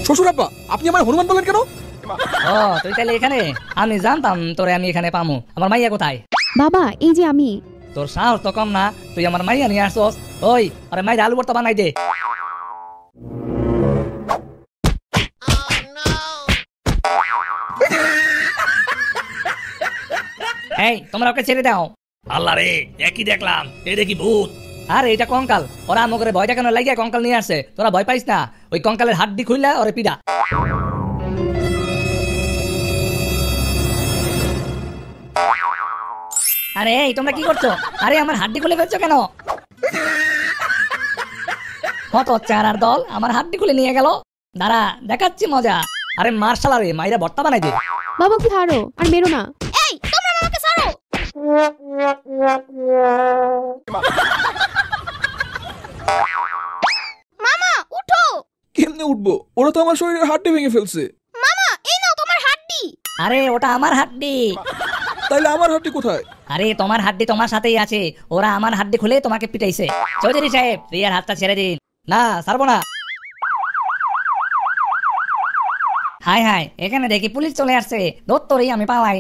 শ্বশুর আব্বা, আপনি আমার হনুমান বলেন কেন? ও তুই তাহলে এখানে? আমি জানতাম তোরে আমি এখানে পামু। আমার মাইয়া কোথায়? বাবা এই যে আমি। তোর সাহস তো কম না, তুই আমার মাইয়া নিয়ে আসছস। ওই আরে মাইয়া আলু ভর্তা বানাই দে। এই তোমরা ওকে ছেড়ে দাও। আল্লাহ রে, একই দেখলাম, এই দেখি ভূত। আরে এটা কঙ্কাল, ওরা আমাকে ভয় দেখানো লাগিয়া কঙ্কাল নিয়ে আসছে। তোরা ভয় পাইস না, ওই কঙ্কালের হাড্ডি খুললা ওরে পিডা। আরে এই তোমরা কি করছো? আরে আমার হাড্ডি খুলে ফেলছো কেন? কত চারার দল আমার হাড্ডি খুলে নিয়ে গেল। দাঁড়া দেখাচ্ছি মজা। আরে মার্শাল আরে মাইরা ভর্তা বানাই দে। বাবা কি ছাড়ো আর মেরো না। এই তোমরা মামাকে ছাড়ো। মামা উঠো। কেমনে উঠবো? ওরা তো আমার শরীরের হাড্ডি ভেঙে ফেলছে। মামা এই নাও তোমার হাড্ডি। আরে ওটা আমার হাড্ডি। তাইলে আমার হাড্ডি কোথায়? আরে তোমার হাড্ডি তোমার সাথেই আছে, ওরা আমার হাড্ডি খুলে তোমাকে পিটাইছে। চৌধুরী সাহেব রিয়ার হাতটা ছেড়ে দিন। না ছাড়বো না। হাই হাই, এখানে দেখি পুলিশ চলে আসছে। দত্তরই আমি পালাই।